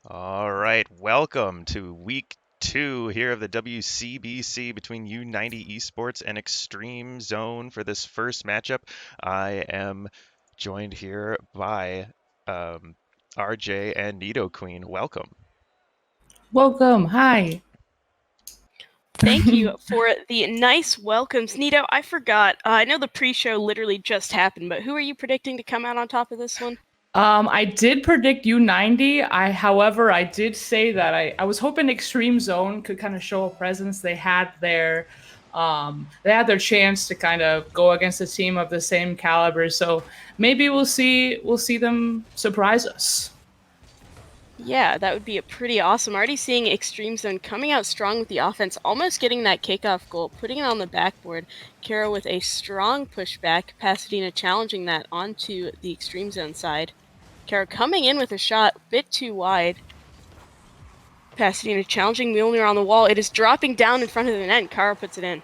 All right, welcome to week two here of the WCBC between U90 Esports and Extreme Zone for this first matchup. I am joined here by RJ and Nido Queen. Welcome. Welcome. Hi. Thank you for the nice welcomes. Nito, I forgot. I know the pre-show literally just happened, but who are you predicting to come out on top of this one? I did predict U90. However, I did say that I was hoping Extreme Zone could kind of show a presence. They had their chance to kind of go against a team of the same caliber. So maybe we'll see them surprise us. Yeah, that would be a pretty awesome. Already seeing Extreme Zone coming out strong with the offense, almost getting that kickoff goal, putting it on the backboard. Kara with a strong pushback, Pasadena challenging that onto the Extreme Zone side. Kara coming in with a shot, a bit too wide. Pasadena challenging Mjolnir on the wall. It is dropping down in front of the net, and Kara puts it in.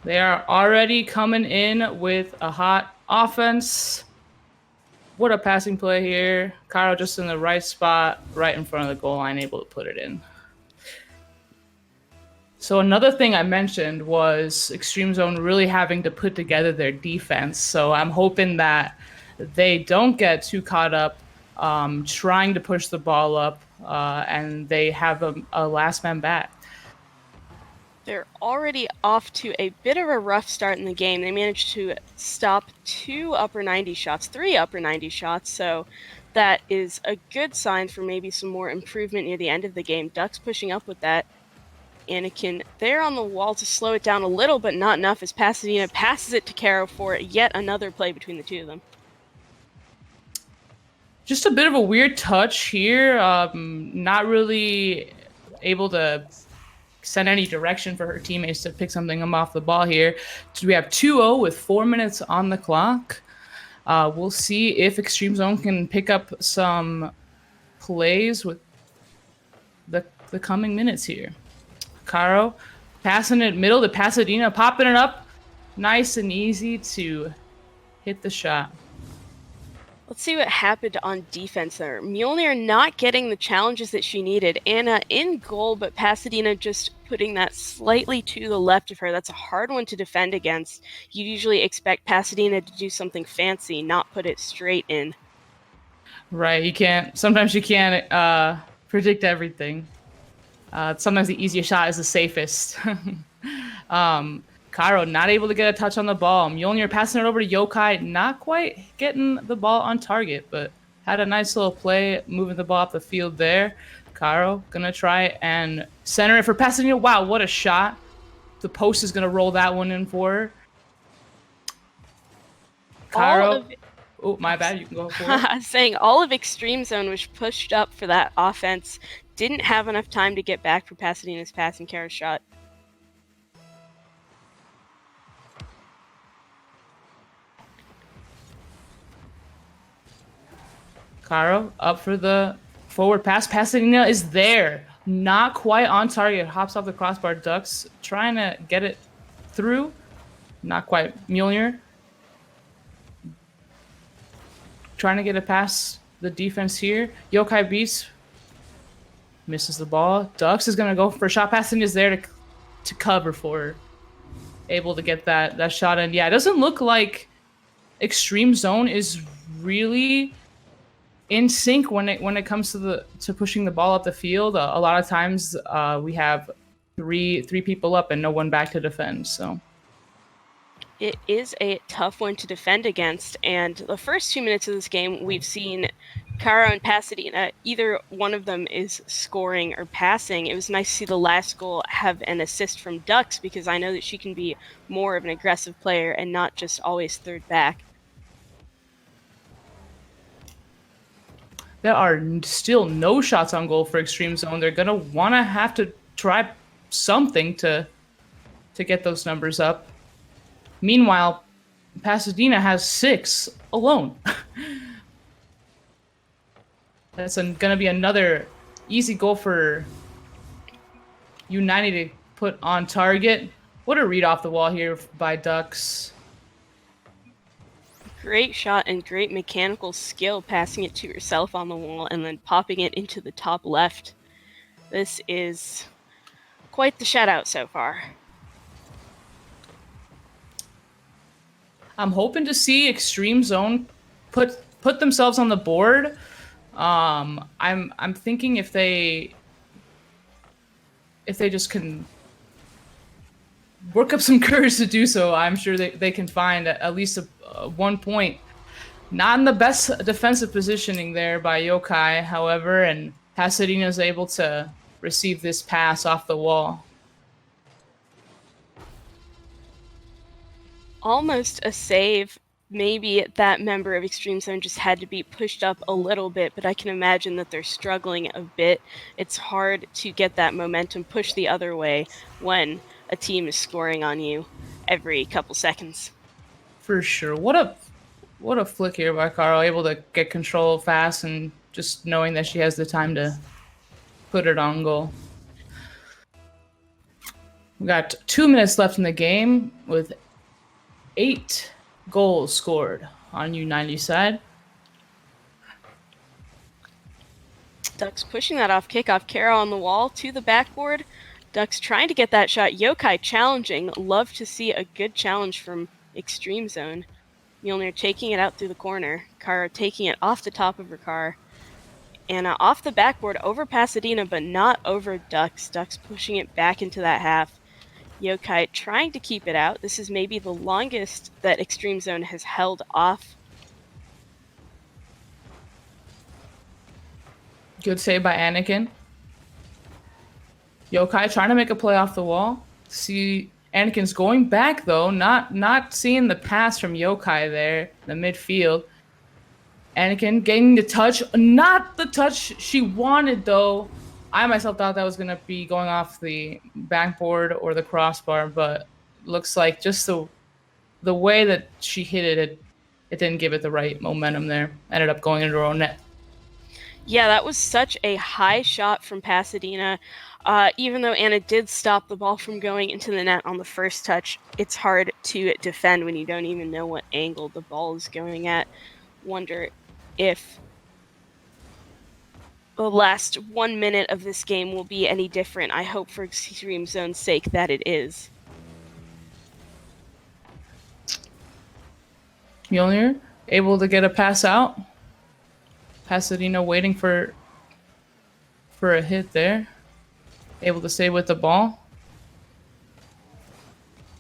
They are already coming in with a hot offense. What a passing play here. Cairo just in the right spot, right in front of the goal line, able to put it in. So another thing I mentioned was Extreme Zone really having to put together their defense. So I'm hoping that they don't get too caught up trying to push the ball up and they have a last man back. They're already off to a bit of a rough start in the game. They managed to stop three upper 90 shots, so that is a good sign for maybe some more improvement near the end of the game. Ducks pushing up with that. Anakin there on the wall to slow it down a little, but not enough as Pasadena passes it to Caro for yet another play between the two of them. Just a bit of a weird touch here. Not really able to send any direction for her teammates to pick something up off the ball here. So we have 2-0 with 4 minutes on the clock. We'll see if Extreme Zone can pick up some plays with the coming minutes here. Caro passing it middle to Pasadena, popping it up. Nice and easy to hit the shot. Let's see what happened on defense there. Mjolnir not getting the challenges that she needed. Anna in goal, but Pasadena just putting that slightly to the left of her. That's a hard one to defend against. You usually expect Pasadena to do something fancy, not put it straight in. Right, sometimes you can't predict everything. Sometimes the easiest shot is the safest. Cairo not able to get a touch on the ball. Mjolnir passing it over to Yokai, not quite getting the ball on target, but had a nice little play moving the ball up the field there. Cairo gonna try and center it for Pasadena. Wow, what a shot. The post is gonna roll that one in for her. Cairo. Oh, my bad. You can go for it. I'm saying all of Extreme Zone was pushed up for that offense. Didn't have enough time to get back for Pasadena's pass and Kara's shot. Caro up for the forward pass. Pasadena is there. Not quite on target. Hops off the crossbar. Ducks trying to get it through. Not quite. Mjolnir trying to get it past the defense here. Yokai beats. Misses the ball. Ducks is going to go for a shot. Pasadena is there to cover for her. Able to get that shot in. Yeah, it doesn't look like Extreme Zone is really in sync when it comes to pushing the ball up the field. A lot of times we have three people up and no one back to defend. So it is a tough one to defend against, and the first 2 minutes of this game we've seen Cara and Pasadena, either one of them is scoring or passing. It was nice to see the last goal have an assist from Ducks, because I know that she can be more of an aggressive player and not just always third back. There are still no shots on goal for Extreme Zone. They're gonna wanna have to try something to get those numbers up. Meanwhile, Pasadena has 6 alone. That's gonna be another easy goal for U90 to put on target. What a read off the wall here by Ducks. Great shot and great mechanical skill, passing it to herself on the wall and then popping it into the top left. This is quite the shutout so far. I'm hoping to see Extreme Zone put themselves on the board. I'm thinking if they just can work up some courage to do so, I'm sure they can find at least a 1 point. Not in the best defensive positioning there by Yokai, however, and Pasadena is able to receive this pass off the wall. Almost a save. Maybe that member of Extreme Zone just had to be pushed up a little bit, but I can imagine that they're struggling a bit. It's hard to get that momentum pushed the other way when a team is scoring on you every couple seconds. For sure. What a flick here by Carl, able to get control fast and just knowing that she has the time to put it on goal. We got 2 minutes left in the game with 8 goals scored on U90 side. Ducks pushing that off kickoff. Kara on the wall to the backboard. Ducks trying to get that shot. Yokai challenging. Love to see a good challenge from Extreme Zone. Mjolnir taking it out through the corner. Kara taking it off the top of her car. And off the backboard over Pasadena, but not over Ducks. Ducks pushing it back into that half. Yokai trying to keep it out. This is maybe the longest that Extreme Zone has held off. Good save by Anakin. Yokai trying to make a play off the wall. See, Anakin's going back though, not seeing the pass from Yokai there in the midfield. Anakin getting the touch, not the touch she wanted though. I myself thought that was gonna be going off the backboard or the crossbar, but looks like just the way that she hit it, it didn't give it the right momentum there. Ended up going into her own net. Yeah, that was such a high shot from Pasadena. Even though Anna did stop the ball from going into the net on the first touch, it's hard to defend when you don't even know what angle the ball is going at. Wonder if the last 1 minute of this game will be any different. I hope for Extreme Zone's sake that it is. Mjolnir able to get a pass out. Pasadena waiting for a hit there. Able to stay with the ball.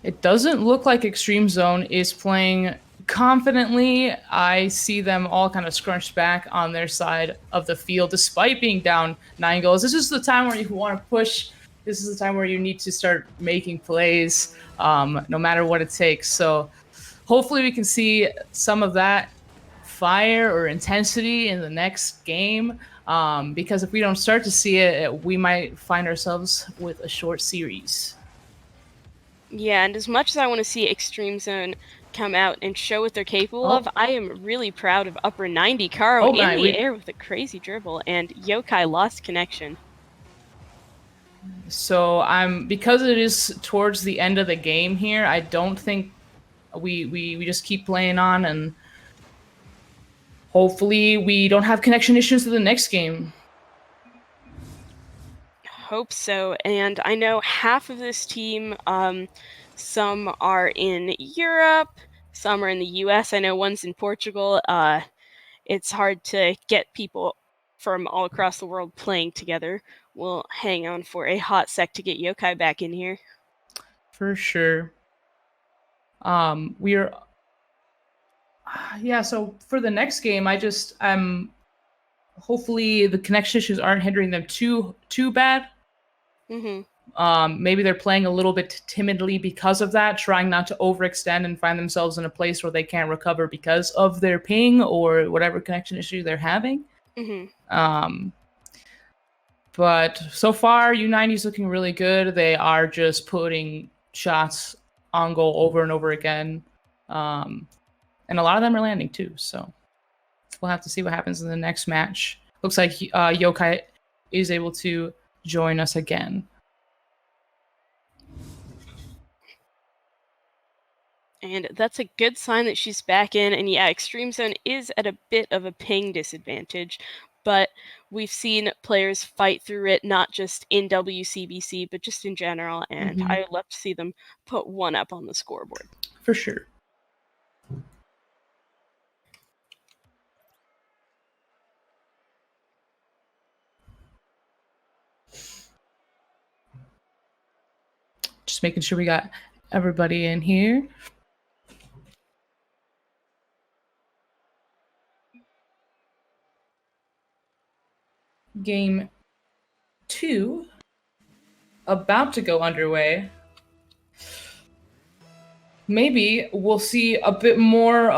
It doesn't look like Extreme Zone is playing confidently. I see them all kind of scrunched back on their side of the field despite being down 9 goals. This is the time where you want to push. This is the time where you need to start making plays no matter what it takes. So hopefully we can see some of that fire or intensity in the next game, because if we don't start to see it, we might find ourselves with a short series. Yeah, and as much as I want to see Extreme Zone come out and show what they're capable of, I am really proud of upper 90. Karo in the air with a crazy dribble, and Yokai lost connection. So because it is towards the end of the game here, I don't think we just keep playing on, and hopefully we don't have connection issues to the next game. Hope so. And I know half of this team, some are in Europe, some are in the US. I know one's in Portugal. It's hard to get people from all across the world playing together. We'll hang on for a hot sec to get Yokai back in here. For sure. So for the next game, hopefully the connection issues aren't hindering them too bad. Mm-hmm. Maybe they're playing a little bit timidly because of that, trying not to overextend and find themselves in a place where they can't recover because of their ping or whatever connection issue they're having. Mm-hmm. But so far, U90 is looking really good. They are just putting shots on goal over and over again. And a lot of them are landing too. So we'll have to see what happens in the next match. Looks like Yokai is able to join us again. And that's a good sign that she's back in. And yeah, Extreme Zone is at a bit of a ping disadvantage, but we've seen players fight through it, not just in WCBC, but just in general. And I would love to see them put one up on the scoreboard. For sure. Just making sure we got everybody in here. Game 2 about to go underway. Maybe we'll see a bit more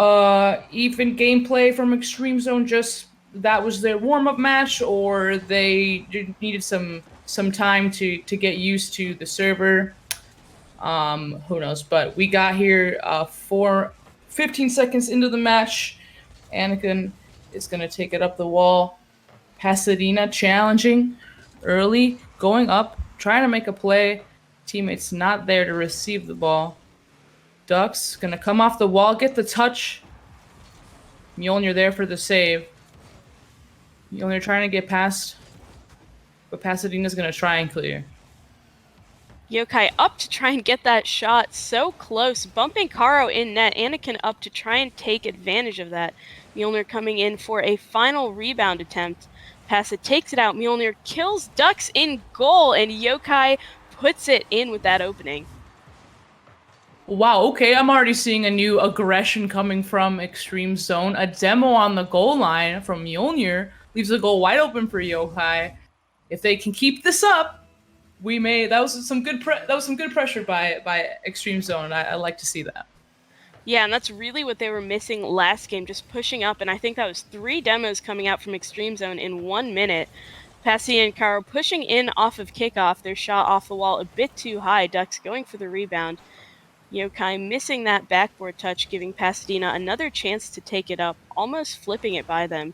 even gameplay from Extreme Zone. Just that was their warm-up match, or they needed some time to get used to the server. Who knows? But we got here 15 seconds into the match. Anakin is gonna take it up the wall. Pasadena challenging early, going up, trying to make a play. Teammates not there to receive the ball. Ducks gonna come off the wall, get the touch. Mjolnir there for the save. Mjolnir trying to get past, but Pasadena's gonna try and clear. Yokai up to try and get that shot, so close, bumping Karo in net. Anakin up to try and take advantage of that. Mjolnir coming in for a final rebound attempt. Pasa takes it out. Mjolnir kills Ducks in goal, and Yokai puts it in with that opening. Wow, okay, I'm already seeing a new aggression coming from Extreme Zone. A demo on the goal line from Mjolnir leaves the goal wide open for Yokai. If they can keep this up, we may. That was some good pressure by Extreme Zone. I like to see that. Yeah, and that's really what they were missing last game, just pushing up. And I think that was 3 demos coming out from Extreme Zone in 1 minute. Passy and Karo pushing in off of kickoff. Their shot off the wall a bit too high. Ducks going for the rebound. Yokai missing that backboard touch, giving Pasadena another chance to take it up, almost flipping it by them.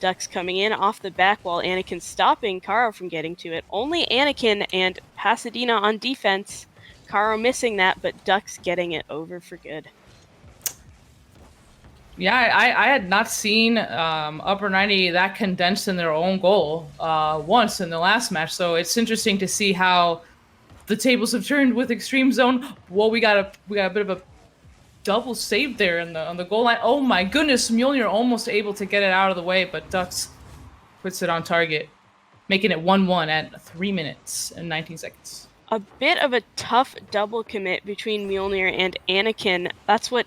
Ducks coming in off the back wall. Anakin stopping Karo from getting to it. Only Anakin and Pasadena on defense. Karo missing that, but Ducks getting it over for good. Yeah, I had not seen Upper 90 that condensed in their own goal once in the last match, so it's interesting to see how the tables have turned with Extreme Zone. Well, we got a bit of a double save there on the goal line. Oh my goodness, Mjolnir almost able to get it out of the way, but Ducks puts it on target, making it 1-1 at 3 minutes and 19 seconds. A bit of a tough double commit between Mjolnir and Anakin. That's what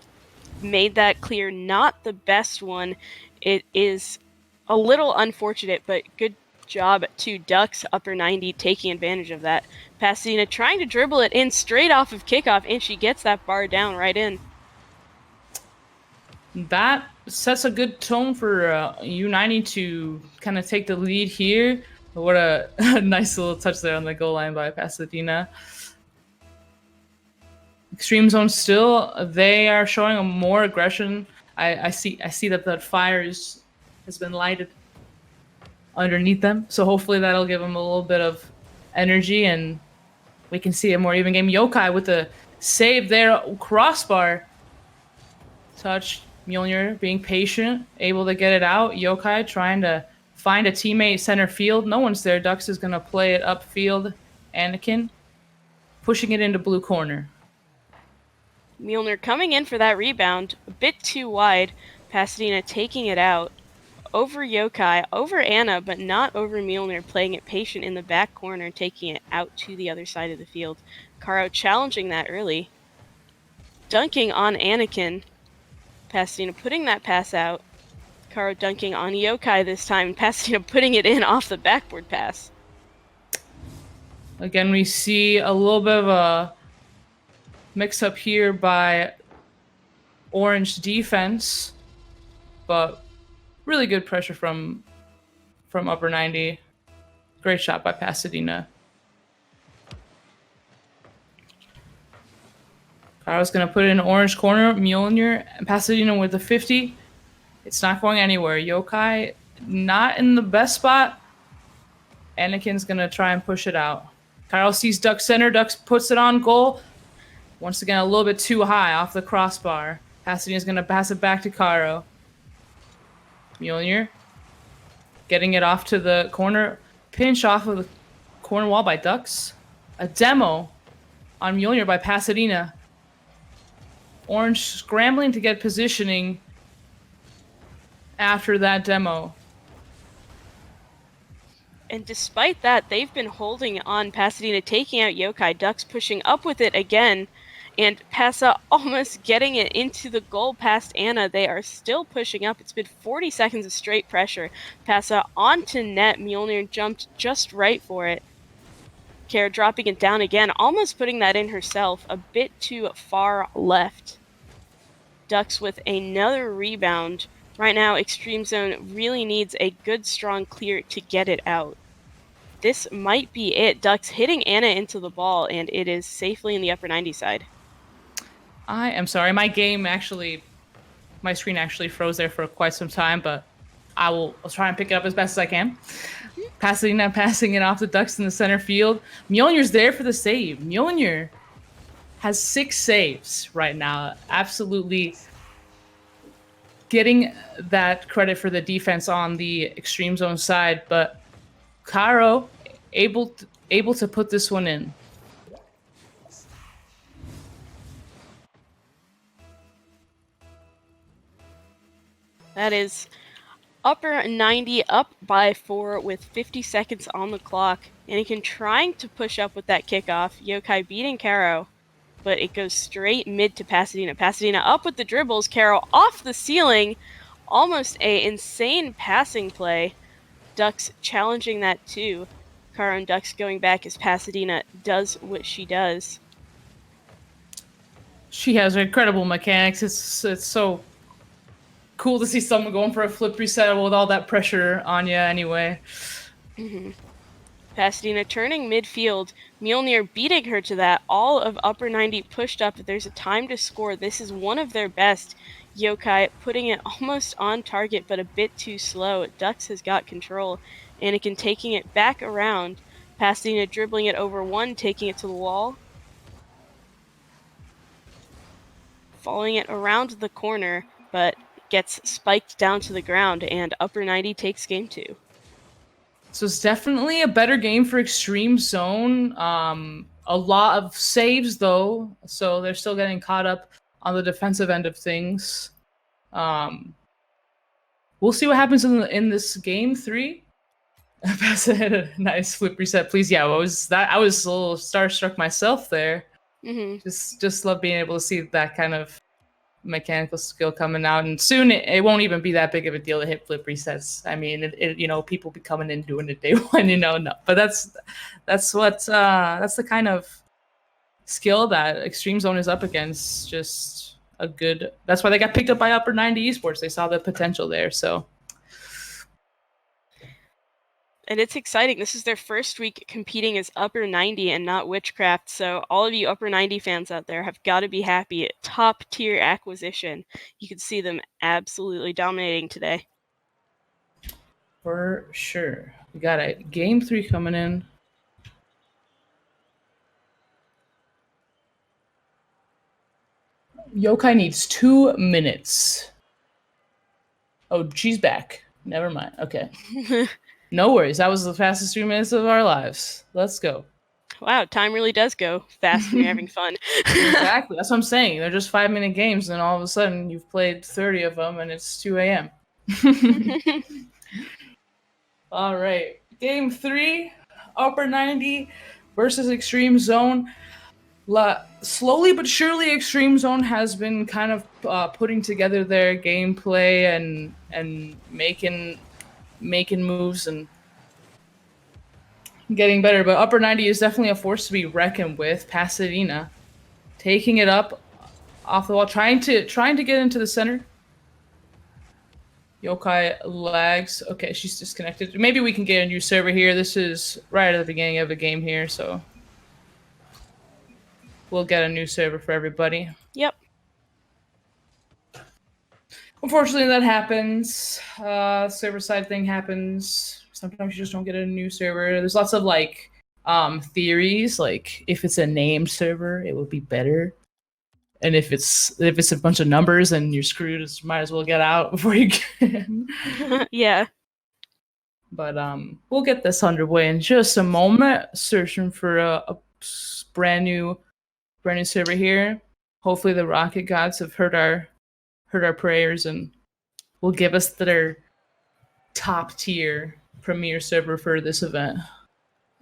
made that clear. Not the best one. It is a little unfortunate, but good job to Ducks Upper 90 taking advantage of that. Pasadena trying to dribble it in straight off of kickoff, and she gets that bar down right in. That sets a good tone for U90 to kind of take the lead here. What a nice little touch there on the goal line by Pasadena. Extreme Zone still, they are showing a more aggression. I see that fire has been lighted underneath them, so hopefully that'll give them a little bit of energy and we can see a more even game. Yokai with the save there, crossbar touch. Mjolnir being patient, able to get it out. Yokai trying to find a teammate center field. No one's there. Ducks is going to play it upfield. Anakin pushing it into blue corner. Mjolnir coming in for that rebound. A bit too wide. Pasadena taking it out. Over Yokai, over Anna, but not over Mjolnir, playing it patient in the back corner, taking it out to the other side of the field. Karo challenging that early. Dunking on Anakin. Pasadena putting that pass out. Karo dunking on Yokai this time, and Pasadena putting it in off the backboard pass. Again, we see a little bit of a mix-up here by Orange defense, but really good pressure from Upper 90. Great shot by Pasadena. Karo's going to put it in orange corner. Mjolnir and Pasadena with the 50. It's not going anywhere. Yokai not in the best spot. Anakin's going to try and push it out. Karo sees Ducks center. Ducks puts it on goal. Once again, a little bit too high off the crossbar. Pasadena's going to pass it back to Caro. Mjolnir getting it off to the corner. Pinch off of the corner wall by Ducks. A demo on Mjolnir by Pasadena. Orange scrambling to get positioning after that demo. And despite that, they've been holding on Pasadena, taking out Yokai. Ducks pushing up with it again. And Pasa almost getting it into the goal past Anna. They are still pushing up. It's been 40 seconds of straight pressure. Pasa onto net. Mjolnir jumped just right for it. Kara dropping it down again, almost putting that in herself. A bit too far left. Ducks with another rebound. Right now, Extreme Zone really needs a good, strong clear to get it out. This might be it. Ducks hitting Anna into the ball, and it is safely in the upper 90 side. I am sorry. My screen actually froze there for quite some time, but I'll try and pick it up as best as I can. Pasadena passing it off the Ducks in the center field. Mjolnir's there for the save. Mjolnir has 6 saves right now. Absolutely getting that credit for the defense on the Extreme Zone side, but Caro able to put this one in. That is upper 90 up by 4 with 50 seconds on the clock. Anakin trying to push up with that kickoff. Yokai beating Caro, but it goes straight mid to Pasadena. Pasadena up with the dribbles. Caro off the ceiling. Almost a insane passing play. Ducks challenging that too. Caro and Ducks going back as Pasadena does what she does. She has incredible mechanics. It's so cool to see someone going for a flip reset with all that pressure on you anyway. Pasadena turning midfield. Mjolnir beating her to that. All of upper 90 pushed up. There's a time to score. This is one of their best. Yokai putting it almost on target, but a bit too slow. Ducks has got control. Anakin taking it back around. Pasadena dribbling it over one, taking it to the wall. Following it around the corner, but gets spiked down to the ground, and upper 90 takes game 2. So it's definitely a better game for Extreme Zone. A lot of saves, though, so they're still getting caught up on the defensive end of things. We'll see what happens in this game 3. Pasa had a nice flip reset, please. Yeah, I was a little starstruck myself there. Just love being able to see that kind of mechanical skill coming out, and soon it won't even be that big of a deal to hit flip resets. I mean, people be coming in doing it day one, no. But that's the kind of skill that Extreme Zone is up against. Just a good. That's why they got picked up by Upper 90 Esports. They saw the potential there. So. And it's exciting. This is their first week competing as Upper 90 and not Witchcraft. So all of you Upper 90 fans out there have got to be happy. Top tier acquisition. You can see them absolutely dominating today. For sure. We got a game 3 coming in. Yokai needs 2 minutes. Oh, she's back. Never mind. Okay. No worries. That was the fastest 3 minutes of our lives. Let's go. Wow, time really does go fast when you're having fun. Exactly. That's what I'm saying. They're just 5-minute games, and all of a sudden you've played 30 of them, and it's 2 a.m. All right. Game 3, Upper 90 versus Extreme Zone. Slowly but surely, Extreme Zone has been kind of putting together their gameplay and making moves and getting better, but Upper 90 is definitely a force to be reckoned with. Pasadena taking it up off the wall, trying to get into the center. Yokai lags. Okay, she's disconnected. Maybe we can get a new server here. This is right at the beginning of the game here, so we'll get a new server for everybody. Yep. Unfortunately, that happens. Server side thing happens. Sometimes you just don't get a new server. There's lots of theories, like if it's a named server, it would be better. And if it's a bunch of numbers and you're screwed, you might as well get out before you can. Yeah. But we'll get this underway in just a moment. Searching for a brand new server here. Hopefully the Rocket Gods have heard our prayers and will give us their top tier premier server for this event.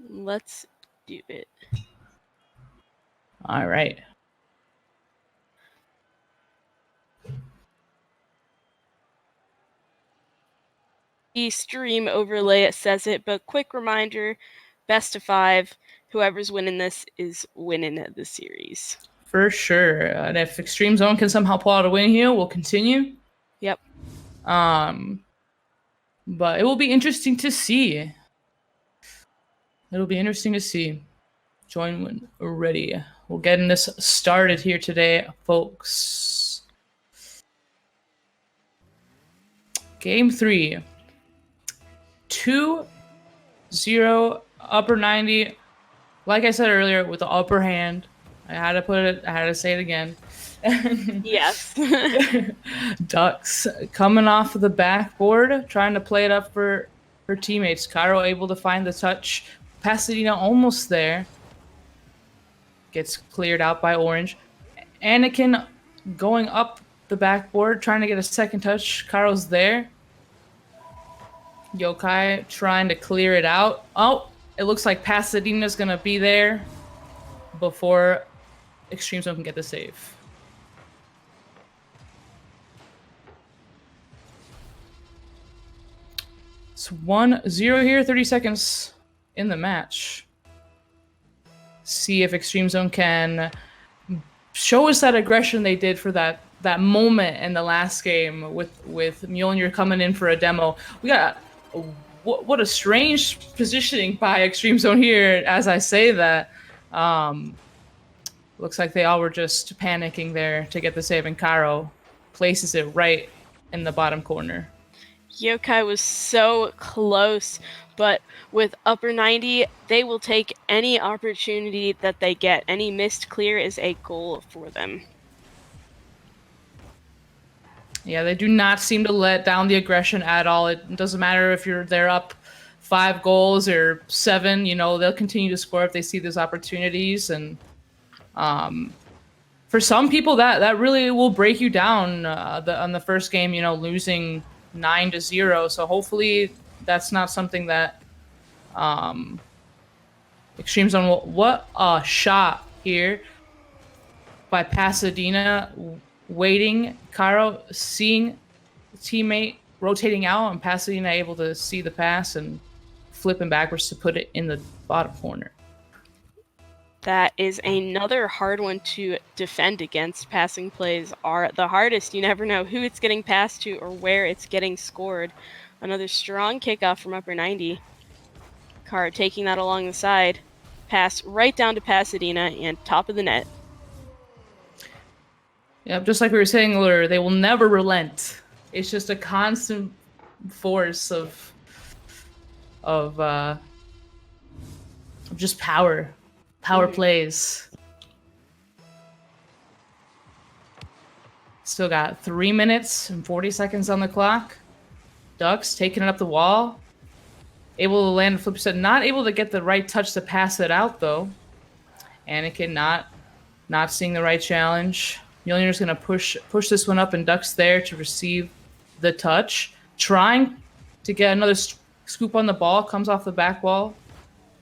Let's do it. All right. The stream overlay, it says it, but quick reminder, best of 5. Whoever's winning this is winning the series. For sure. And if Extreme Zone can somehow pull out a win here, we'll continue. Yep. But it will be interesting to see. It'll be interesting to see. Join when ready. We're getting this started here today, folks. Game 3. 2-0 upper 90. Like I said earlier, with the upper hand. I had to say it again. Yes. Ducks coming off of the backboard, trying to play it up for her teammates. Cairo able to find the touch. Pasadena almost there. Gets cleared out by Orange. Anakin going up the backboard, trying to get a second touch. Cairo's there. Yokai trying to clear it out. Oh, it looks like Pasadena's going to be there before Extreme Zone can get the save. It's 1-0 here, 30 seconds in the match. See if Extreme Zone can show us that aggression they did for that moment in the last game with Mjolnir coming in for a demo. We got what a strange positioning by Extreme Zone here as I say that. Looks like they all were just panicking there to get the save, and Cairo places it right in the bottom corner. Yokai was so close, but with upper 90, they will take any opportunity that they get. Any missed clear is a goal for them. Yeah, they do not seem to let down the aggression at all. It doesn't matter if they're up 5 goals or 7, they'll continue to score if they see those opportunities. And for some people, that really will break you down on the first game, losing 9-0. So hopefully that's not something that Extreme Zone will. What a shot here by Pasadena. Waiting, Cairo seeing teammate rotating out, and Pasadena able to see the pass and flipping backwards to put it in the bottom corner. That is another hard one to defend against. Passing plays are the hardest. You never know who it's getting passed to or where it's getting scored. Another strong kickoff from upper 90. Cairo taking that along the side. Pass right down to Pasadena and top of the net. Yeah, just like we were saying earlier, they will never relent. It's just a constant force of just power plays. Still got 3 minutes and 40 seconds on the clock. Ducks taking it up the wall, able to land a flip set, not able to get the right touch to pass it out though. Anakin not seeing the right challenge. Mjolnir's going to push this one up, and Duck's there to receive the touch. Trying to get another scoop on the ball, comes off the back wall.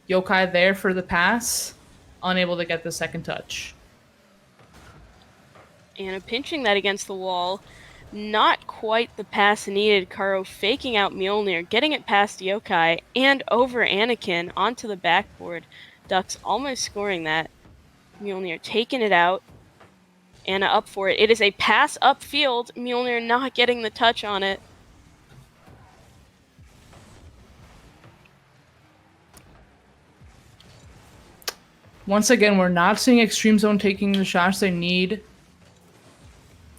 Yokai there for the pass, unable to get the second touch. And pinching that against the wall. Not quite the pass needed. Cairo faking out Mjolnir, getting it past Yokai and over Anakin onto the backboard. Ducks almost scoring that. Mjolnir taking it out. Anna up for it. It is a pass upfield. Mjolnir not getting the touch on it. Once again, we're not seeing Extreme Zone taking the shots they need.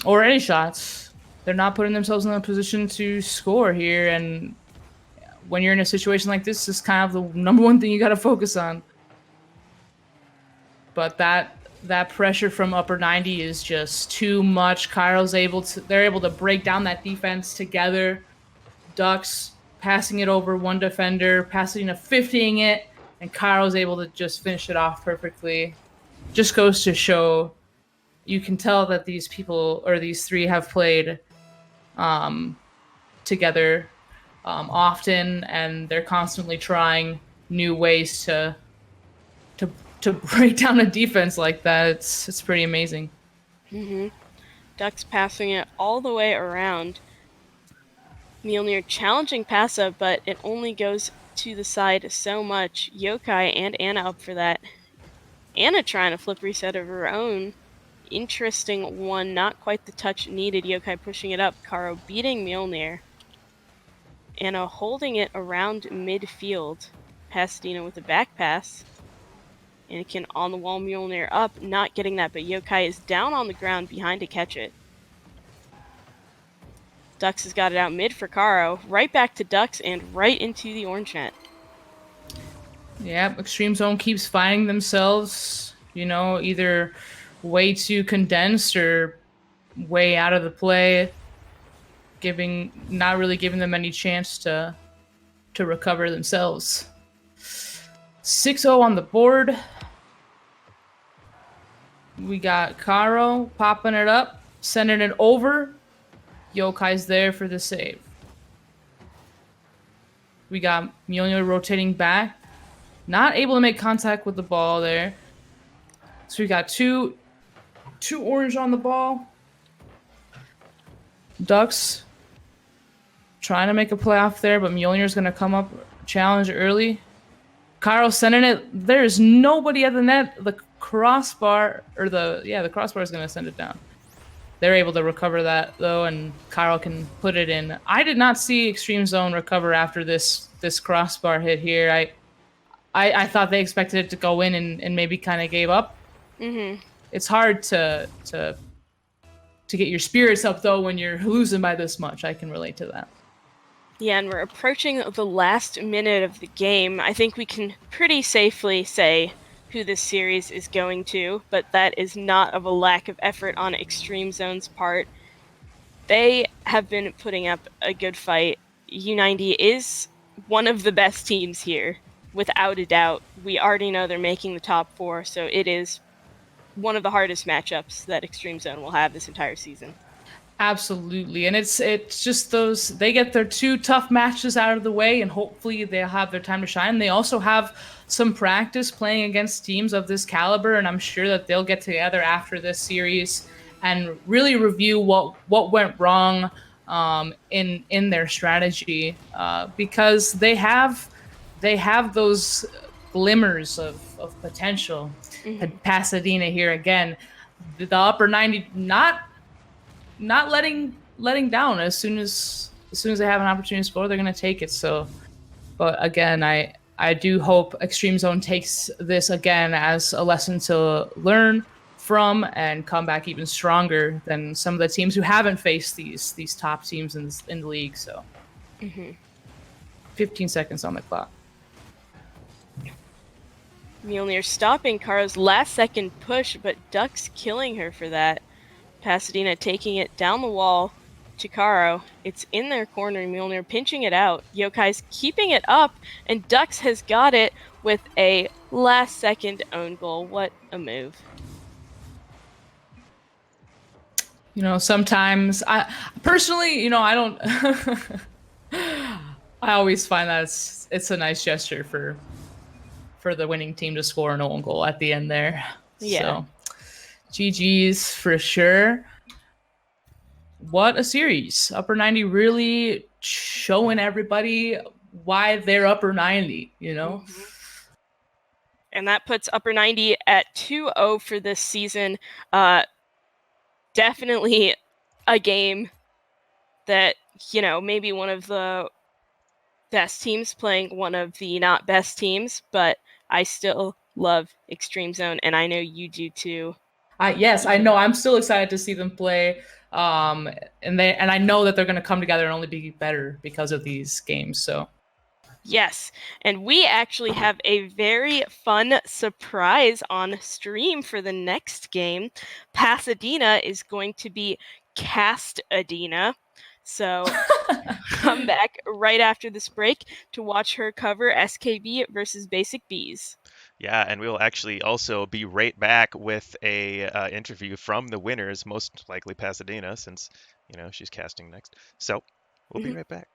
Or any shots. They're not putting themselves in a position to score here. And when you're in a situation like this, is kind of the number one thing you got to focus on. But that that pressure from upper 90 is just too much. They're able to break down that defense together. Ducks passing it over one defender, passing 50ing it, and Kyle's able to just finish it off perfectly. Just goes to show, you can tell that these people, or these three, have played together often, and they're constantly trying new ways to break down a defense like that. It's pretty amazing. Ducks passing it all the way around. Mjolnir challenging pass up, but it only goes to the side so much. Yokai and Anna up for that. Anna trying to flip reset of her own. Interesting one, not quite the touch needed. Yokai pushing it up. Karo beating Mjolnir. Anna holding it around midfield. Pasadena with a back pass. Anakin on the wall, Mjolnir up, not getting that, but Yokai is down on the ground behind to catch it. Ducks has got it out mid for Karo. Right back to Ducks and right into the orange net. Yeah, Extreme Zone keeps finding themselves, either way too condensed or way out of the play, not really giving them any chance to recover themselves. 6-0 on the board. We got Karo popping it up, sending it over. Yokai's there for the save. We got Mjolnir rotating back. Not able to make contact with the ball there. So we got two orange on the ball. Ducks trying to make a play off there, but Mjolnir's going to come up, challenge early. Karo sending it. There's nobody at the net. The crossbar is going to send it down. They're able to recover that, though, and Karo can put it in. I did not see Extreme Zone recover after this crossbar hit here. I thought they expected it to go in and maybe kind of gave up. Mm-hmm. It's hard to get your spirits up, though, when you're losing by this much. I can relate to that. Yeah, and we're approaching the last minute of the game. I think we can pretty safely say who this series is going to, but that is not of a lack of effort on Extreme Zone's part. They have been putting up a good fight. U90 is one of the best teams here, without a doubt. We already know they're making the top 4, so it is one of the hardest matchups that Extreme Zone will have this entire season. Absolutely, and it's just they get their 2 tough matches out of the way, and hopefully they'll have their time to shine. They also have some practice playing against teams of this caliber, and I'm sure that they'll get together after this series and really review what went wrong in their strategy, because they have those glimmers of potential. Mm-hmm. Pasadena here again, the upper 90 not letting down. As soon as they have an opportunity to score, they're going to take it. So, but again, I do hope Extreme Zone takes this again as a lesson to learn from and come back even stronger than some of the teams who haven't faced these top teams in the league. So, 15 seconds on the clock. Mjolnir stopping Karo's last second push, but Ducks killing her for that. Pasadena taking it down the wall to Karo. It's in their corner. Mjolnir pinching it out. Yokai's keeping it up, and Ducks has got it with a last-second own goal. What a move. Sometimes I personally, I don't. I always find that it's a nice gesture for the winning team to score an own goal at the end there. Yeah. So, GG's for sure. What a series. Upper 90 really showing everybody why they're upper 90, Mm-hmm. And that puts upper 90 at 2-0 for this season. Definitely a game that, maybe one of the best teams playing one of the not best teams, but I still love Extreme Zone, and I know you do too. Yes, I know. I'm still excited to see them play, and I know that they're going to come together and only be better because of these games. So Yes, and we actually have a very fun surprise on stream for the next game. Pasadena is going to be Cast Adina. So come back right after this break to watch her cover SKB versus Basic Bees. Yeah, and we'll actually also be right back with a interview from the winners, most likely Pasadena, since she's casting next. So we'll be right back.